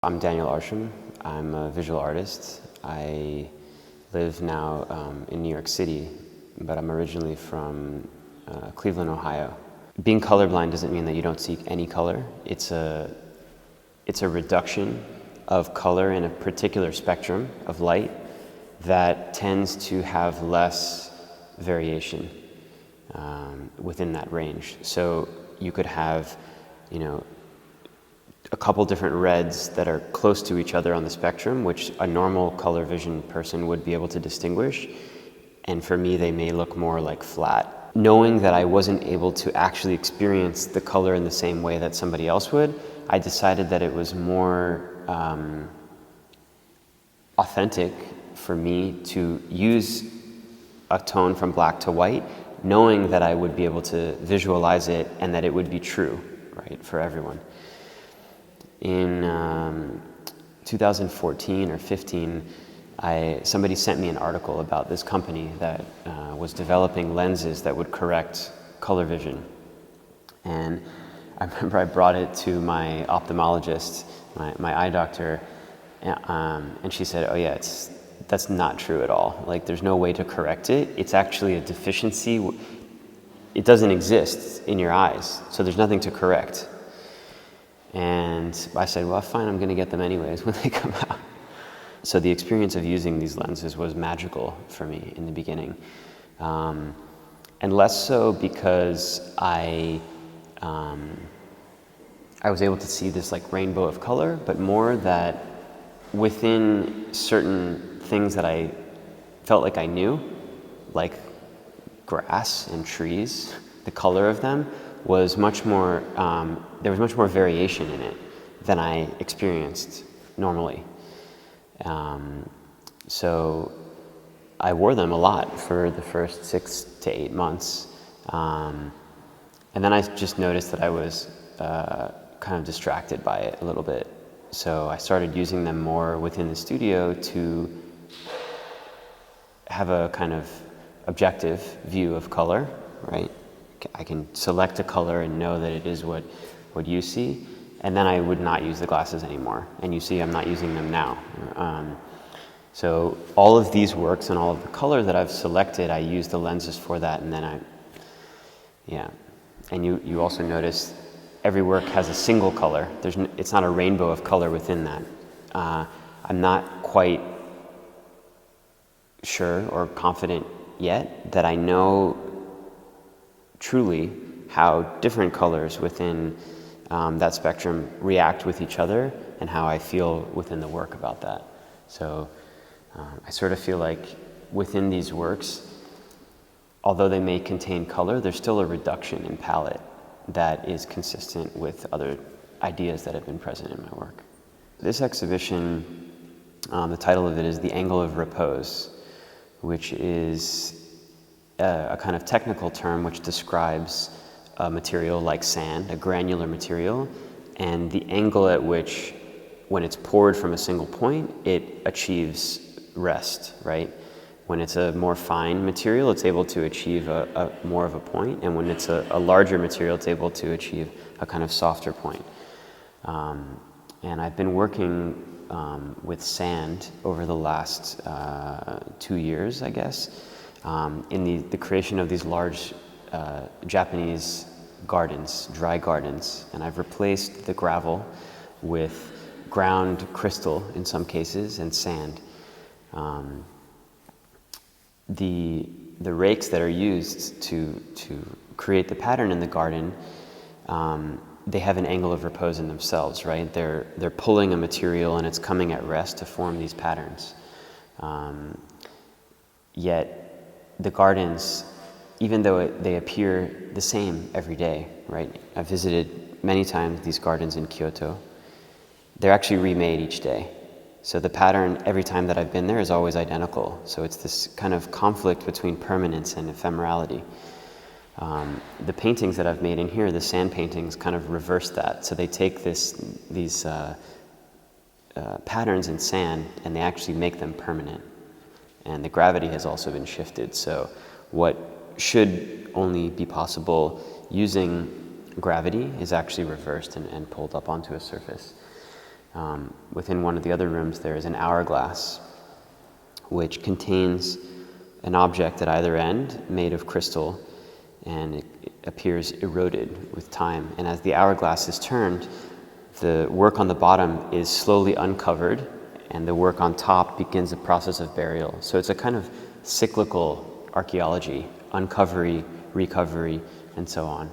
I'm Daniel Arsham. I'm a visual artist. I live now in New York City, but I'm originally from Cleveland, Ohio. Being colorblind doesn't mean that you don't see any color. It's a reduction of color in a particular spectrum of light that tends to have less variation within that range. So you could have, a couple different reds that are close to each other on the spectrum, which a normal color vision person would be able to distinguish. And for me, they may look more like flat. Knowing that I wasn't able to actually experience the color in the same way that somebody else would, I decided that it was more authentic for me to use a tone from black to white, knowing that I would be able to visualize it and that it would be true, right, for everyone. In 2014 or 15, somebody sent me an article about this company that was developing lenses that would correct color vision. And I remember I brought it to my ophthalmologist, my eye doctor, and she said, oh yeah, that's not true at all. Like, there's no way to correct it. It's actually a deficiency. It doesn't exist in your eyes, so there's nothing to correct. And I said, well, fine, I'm going to get them anyways when they come out. So the experience of using these lenses was magical for me in the beginning. And less so because I was able to see this like rainbow of color, but more that within certain things that I felt like I knew, like grass and trees, the color of them was much more, there was much more variation in it than I experienced normally. So I wore them a lot for the first 6 to 8 months. And then I just noticed that I was kind of distracted by it a little bit. So I started using them more within the studio to have a kind of objective view of color, right? I can select a color and know that it is what you see, and then I would not use the glasses anymore. And you see I'm not using them now. So all of these works and all of the color that I've selected, I use the lenses for that, and then And you also notice every work has a single color. It's not a rainbow of color within that. I'm not quite sure or confident yet that I know truly how different colors within that spectrum react with each other and how I feel within the work about that. So I sort of feel like within these works, although they may contain color, there's still a reduction in palette that is consistent with other ideas that have been present in my work. This exhibition, the title of it is The Angle of Repose, which is a kind of technical term which describes a material like sand, a granular material, and the angle at which, when it's poured from a single point, it achieves rest, right? When it's a more fine material, it's able to achieve a more of a point, and when it's a larger material, it's able to achieve a kind of softer point. And I've been working with sand over the last 2 years, I guess, in the creation of these large Japanese gardens, dry gardens, and I've replaced the gravel with ground crystal in some cases and sand. The rakes that are used to create the pattern in the garden, they have an angle of repose in themselves, right? They're pulling a material and it's coming at rest to form these patterns. Yet the gardens, even though they appear the same every day, right? I've visited many times these gardens in Kyoto. They're actually remade each day. So the pattern every time that I've been there is always identical. So it's this kind of conflict between permanence and ephemerality. The paintings that I've made in here, the sand paintings, kind of reverse that. So they take these patterns in sand and they actually make them permanent. And the gravity has also been shifted. So what should only be possible using gravity is actually reversed and pulled up onto a surface. Within one of the other rooms, there is an hourglass, which contains an object at either end made of crystal, and it appears eroded with time. And as the hourglass is turned, the work on the bottom is slowly uncovered, and the work on top begins a process of burial. So it's a kind of cyclical archaeology, uncovery, recovery, and so on.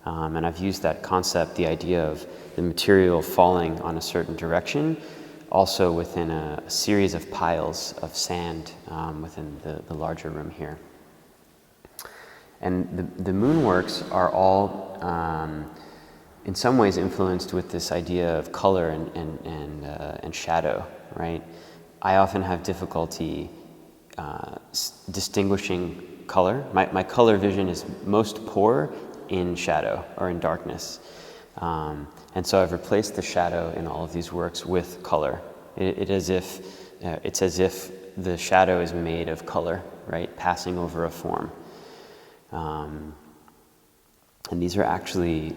And I've used that concept, the idea of the material falling on a certain direction, also within a series of piles of sand within the larger room here. And the moon works are all in some ways influenced with this idea of color and shadow, right? I often have difficulty distinguishing color. My color vision is most poor in shadow or in darkness. And so I've replaced the shadow in all of these works with color. It's as if the shadow is made of color, right? Passing over a form. And these are actually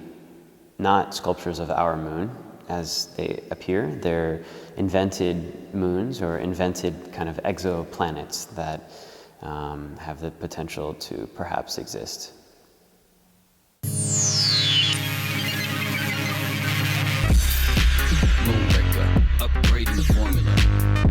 not sculptures of our moon as they appear. They're invented moons or invented kind of exoplanets that have the potential to perhaps exist. Upgrading the formula.